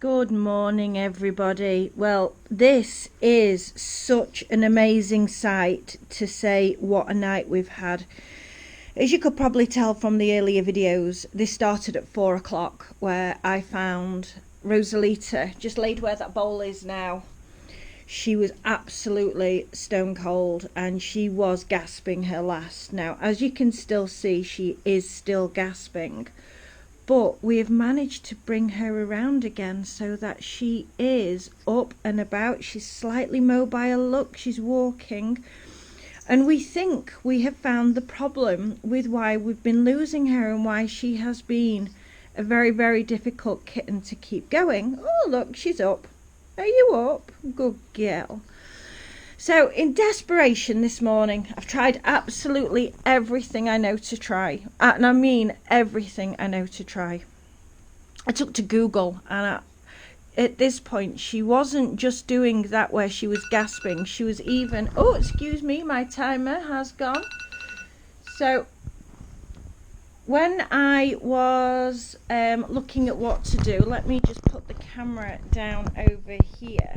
Good morning, everybody. Well, this is such an amazing sight to say what a night we've had. As you could probably tell from the earlier videos, this started at 4 o'clock where I found Rosalita just laid where that bowl is now. She was absolutely stone cold and she was gasping her last. Now, as you can still see, she is still gasping. But we have managed to bring her around again so that she is up and about. She's slightly mobile. Look, she's walking. And we think we have found the problem with why we've been losing her and why she has been a very, very difficult kitten to keep going. Oh, look, she's up. Are you up? Good girl. So in desperation this morning, I've tried absolutely everything I know to try. And I mean everything I know to try. I took to Google and at this point, she wasn't just doing that where she was gasping. She was even... Oh, excuse me, my timer has gone. So when I was looking at what to do, let me just put the camera down over here.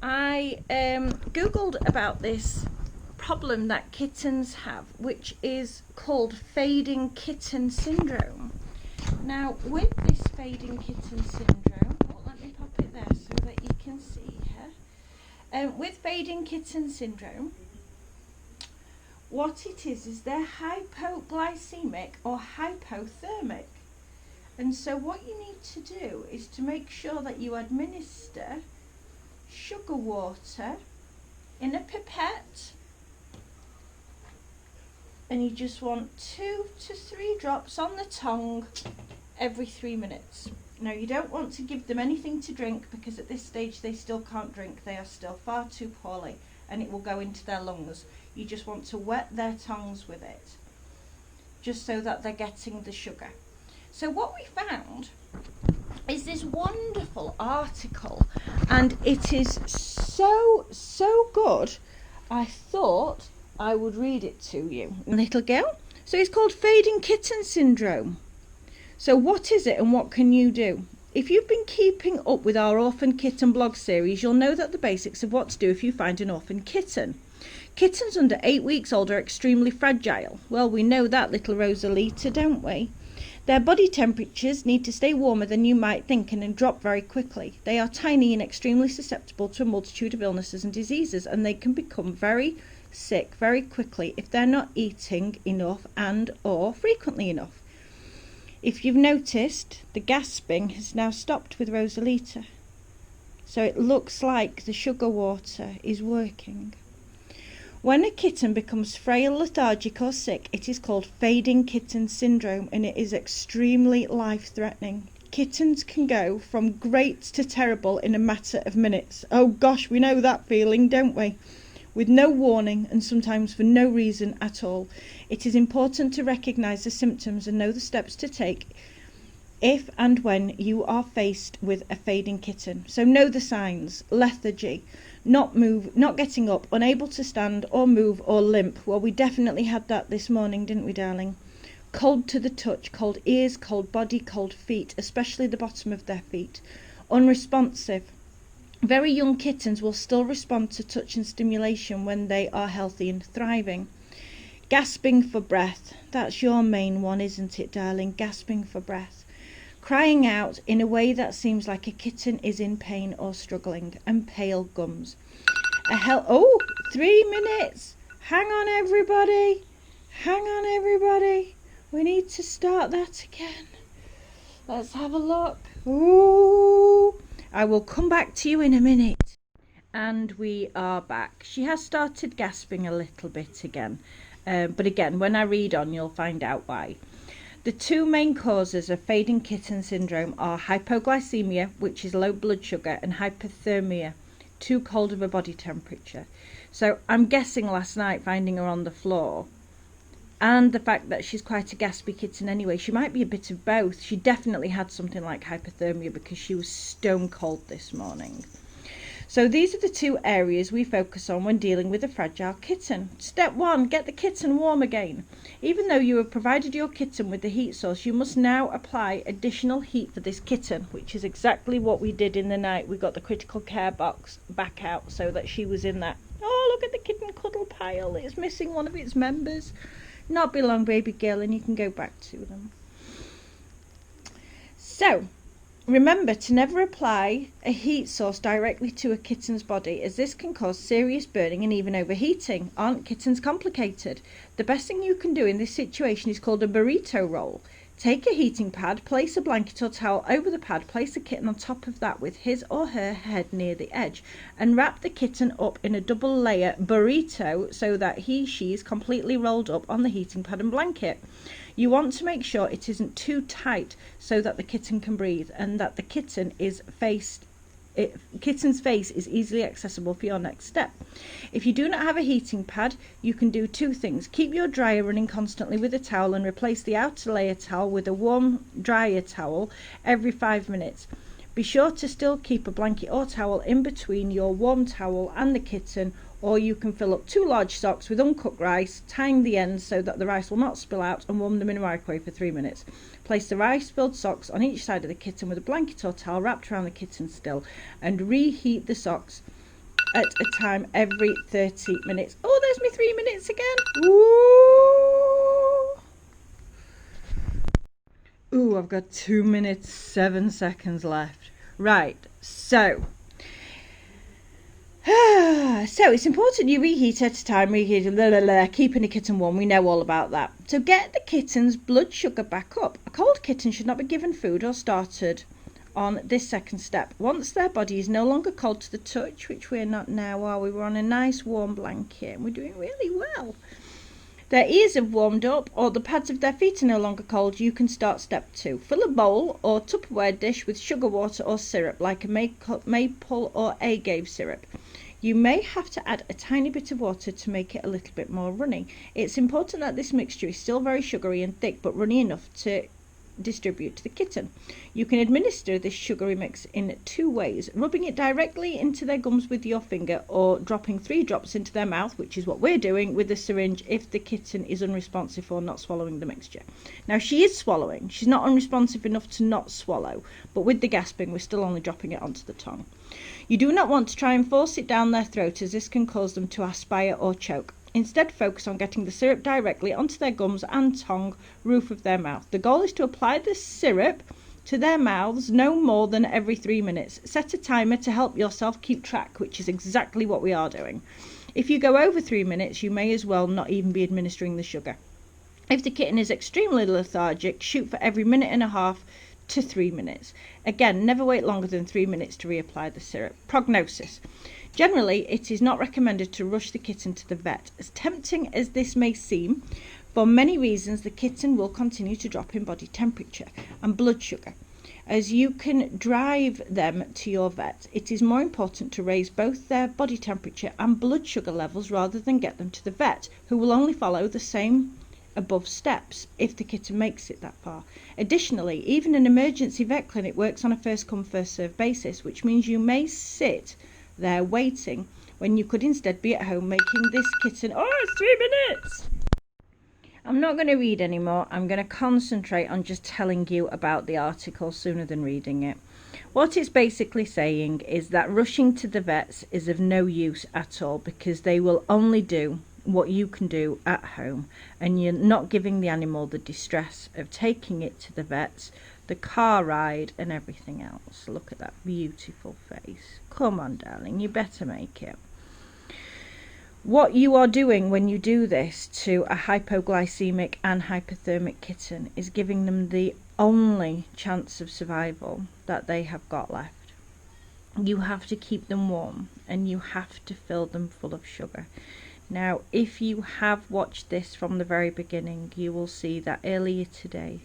I googled about this problem that kittens have, which is called fading kitten syndrome. Now, with this fading kitten syndrome, let me pop it there so that you can see her. With fading kitten syndrome, what it is they're hypoglycemic or hypothermic. And so what you need to do is to make sure that you administer sugar water in a pipette, and you just want 2 to 3 drops on the tongue every 3 minutes. Now, you don't want to give them anything to drink because at this stage they still can't drink. They are still far too poorly and it will go into their lungs. You just want to wet their tongues with it just so that they're getting the sugar. So what we found is this wonderful article, and it is so good I thought I would read it to you, little girl. So it's called fading kitten syndrome. So what is it and what can you do? If you've been keeping up with our orphan kitten blog series, you'll know that the basics of what to do if you find an orphan kitten. Kittens under 8 weeks old are extremely fragile. Well, we know that, little Rosalita, don't we? Their body temperatures need to stay warmer than you might think and drop very quickly. They are tiny and extremely susceptible to a multitude of illnesses and diseases, and they can become very sick very quickly if they're not eating enough and or frequently enough. If you've noticed, the gasping has now stopped with Rosalita. So it looks like the sugar water is working. When a kitten becomes frail, lethargic or sick, it is called fading kitten syndrome, and it is extremely life-threatening. Kittens can go from great to terrible in a matter of minutes. Oh gosh, we know that feeling, don't we? With no warning and sometimes for no reason at all. It is important to recognise the symptoms and know the steps to take if and when you are faced with a fading kitten. So know the signs: lethargy, not getting up, unable to stand or move or limp. Well, we definitely had that this morning, didn't we, darling? Cold to the touch, cold ears, cold body, cold feet, especially the bottom of their feet. Unresponsive. Very young kittens will still respond to touch and stimulation when they are healthy and thriving. Gasping for breath. That's your main one, isn't it, darling? Gasping for breath. Crying out in a way that seems like a kitten is in pain or struggling. And pale gums. 3 minutes. Hang on, everybody. Hang on, everybody. We need to start that again. Let's have a look. Ooh. I will come back to you in a minute. And we are back. She has started gasping a little bit again. But again, when I read on, you'll find out why. The 2 main causes of fading kitten syndrome are hypoglycemia, which is low blood sugar, and hypothermia, too cold of a body temperature. So I'm guessing last night, finding her on the floor, and the fact that she's quite a gaspy kitten anyway, she might be a bit of both. She definitely had something like hypothermia because she was stone cold this morning. So these are the two areas we focus on when dealing with a fragile kitten. Step 1, get the kitten warm again. Even though you have provided your kitten with the heat source, you must now apply additional heat for this kitten, which is exactly what we did in the night. We got the critical care box back out so that she was in that. Oh, look at the kitten cuddle pile. It's missing one of its members. Not be long, baby girl, and you can go back to them. So, remember to never apply a heat source directly to a kitten's body, as this can cause serious burning and even overheating. Aren't kittens complicated? The best thing you can do in this situation is called a burrito roll. Take a heating pad, place a blanket or towel over the pad, place the kitten on top of that with his or her head near the edge, and wrap the kitten up in a double layer burrito so that she is completely rolled up on the heating pad and blanket. You want to make sure it isn't too tight so that the kitten can breathe, and that the kitten's face is easily accessible for your next step. If you do not have a heating pad, you can do two things. Keep your dryer running constantly with a towel and replace the outer layer towel with a warm dryer towel every 5 minutes. Be sure to still keep a blanket or towel in between your warm towel and the kitten, or you can fill up 2 large socks with uncooked rice, tying the ends so that the rice will not spill out, and warm them in a microwave for 3 minutes. Place the rice-filled socks on each side of the kitten with a blanket or towel wrapped around the kitten still, and reheat the socks at a time every 30 minutes. Oh, there's me 3 minutes again. Ooh, I've got 2 minutes, 7 seconds left. Right, so it's important you reheat at a time, keeping the kitten warm. We know all about that. So get the kitten's blood sugar back up. A cold kitten should not be given food or started on this second step. Once their body is no longer cold to the touch, which we're not now, are we? We're on a nice warm blanket and we're doing really well. Their ears have warmed up, or the pads of their feet are no longer cold, you can start step 2. Fill a bowl or Tupperware dish with sugar water or syrup, like a maple or agave syrup. You may have to add a tiny bit of water to make it a little bit more runny. It's important that this mixture is still very sugary and thick, but runny enough to distribute to the kitten. You can administer this sugary mix in 2 ways: rubbing it directly into their gums with your finger, or dropping 3 drops into their mouth, which is what we're doing, with a syringe if the kitten is unresponsive or not swallowing the mixture. Now, she is swallowing. She's not unresponsive enough to not swallow, but with the gasping, we're still only dropping it onto the tongue. You do not want to try and force it down their throat, as this can cause them to aspire or choke. Instead, focus on getting the syrup directly onto their gums and tongue roof of their mouth. The goal is to apply the syrup to their mouths no more than every 3 minutes. Set a timer to help yourself keep track, which is exactly what we are doing. If you go over 3 minutes, you may as well not even be administering the sugar. If the kitten is extremely lethargic, shoot for every minute and a half to 3 minutes. Again, never wait longer than 3 minutes to reapply the syrup. Prognosis. Generally, it is not recommended to rush the kitten to the vet. As tempting as this may seem, for many reasons the kitten will continue to drop in body temperature and blood sugar. As you can drive them to your vet, it is more important to raise both their body temperature and blood sugar levels rather than get them to the vet, who will only follow the same above steps if the kitten makes it that far. Additionally, even an emergency vet clinic works on a first come first served basis, which means you may sit there waiting when you could instead be at home making this kitten. Oh, it's 3 minutes! I'm not going to read anymore. I'm going to concentrate on just telling you about the article sooner than reading it. What it's basically saying is that rushing to the vets is of no use at all, because they will only do what you can do at home, and you're not giving the animal the distress of taking it to the vets, the car ride and everything else. Look at that beautiful face. Come on, darling, you better make it. What you are doing when you do this to a hypoglycemic and hypothermic kitten is giving them the only chance of survival that they have got left. You have to keep them warm, and you have to fill them full of sugar. Now, if you have watched this from the very beginning, you will see that earlier today,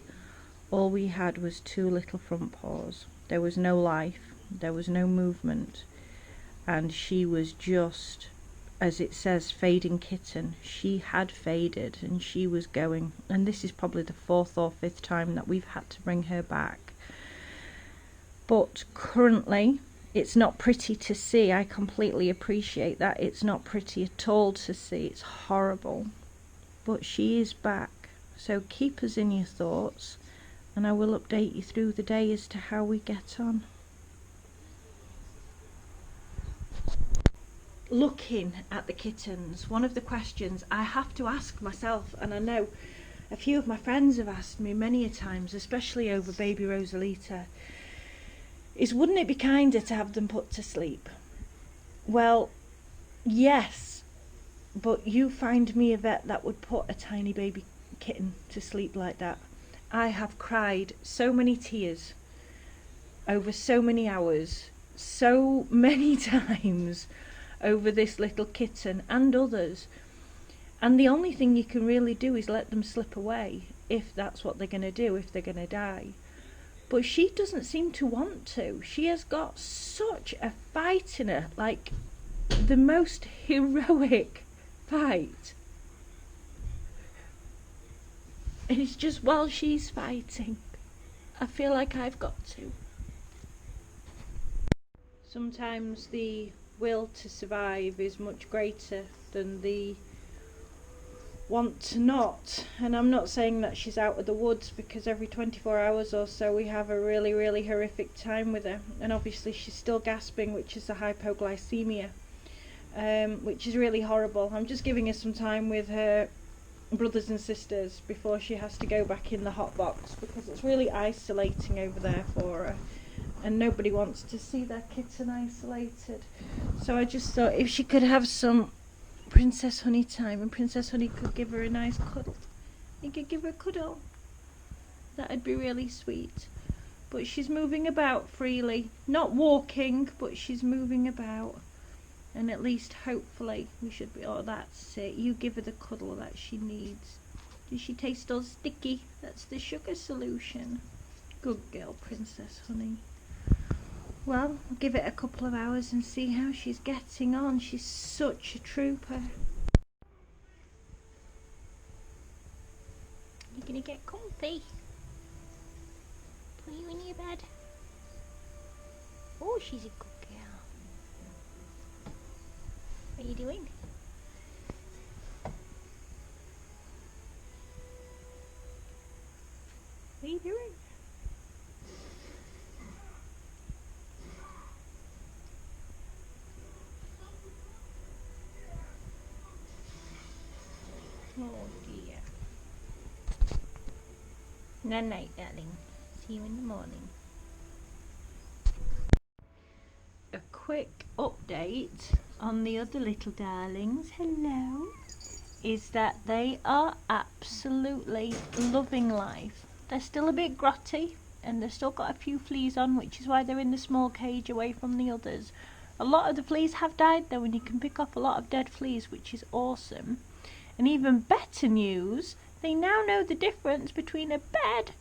all we had was 2 little front paws. There was no life, there was no movement, and she was just, as it says, fading kitten. She had faded and she was going, and this is probably the 4th or 5th time that we've had to bring her back. But currently It's not pretty to see. I completely appreciate that. It's not pretty at all to see. It's horrible. But she is back. So keep us in your thoughts, and I will update you through the day as to how we get on. Looking at the kittens, one of the questions I have to ask myself, and I know a few of my friends have asked me many a times, especially over baby Rosalita, is wouldn't it be kinder to have them put to sleep? Well, yes, but you find me a vet that would put a tiny baby kitten to sleep like that. I have cried so many tears over so many hours, so many times over this little kitten and others, and the only thing you can really do is let them slip away if that's what they're going to do, if they're going to die. But she doesn't seem to want to. She has got such a fight in her, like the most heroic fight. And it's just while she's fighting, I feel like I've got to. Sometimes the will to survive is much greater than the want to not, and I'm not saying that she's out of the woods, because every 24 hours or so we have a really horrific time with her, and obviously she's still gasping, which is the hypoglycemia, which is really horrible. I'm just giving her some time with her brothers and sisters before she has to go back in the hot box, because it's really isolating over there for her, and nobody wants to see their kitten isolated. So I just thought if she could have some Princess Honey time, and Princess Honey could give her a nice cuddle. You could give her a cuddle. That'd be really sweet. But she's moving about freely. Not walking, but she's moving about. And at least, hopefully, we should be... Oh, that's it. You give her the cuddle that she needs. Does she taste all sticky? That's the sugar solution. Good girl, Princess Honey. Well, I'll give it a couple of hours and see how she's getting on. She's such a trooper. You're gonna get comfy. Put you in your bed. Oh, she's a good girl. What are you doing? What are you doing? Oh dear. Night night, darling. See you in the morning. A quick update on the other little darlings. Hello. Is that they are absolutely loving life. They're still a bit grotty, and they've still got a few fleas on, which is why they're in the small cage away from the others. A lot of the fleas have died though, and you can pick off a lot of dead fleas, which is awesome. And even better news, they now know the difference between a bed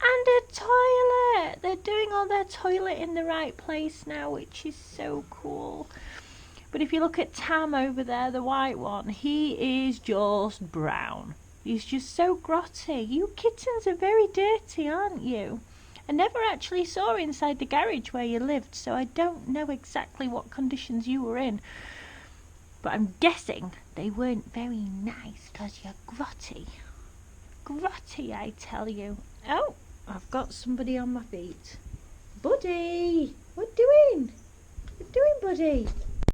and a toilet. They're doing all their toilet in the right place now, which is so cool. But if you look at Tam over there, the white one, he is just brown. He's just so grotty. You kittens are very dirty, aren't you? I never actually saw inside the garage where you lived, so I don't know exactly what conditions you were in. But I'm guessing they weren't very nice, because you're grotty. Grotty, I tell you. Oh, I've got somebody on my feet. Buddy! What doing? What doing, buddy?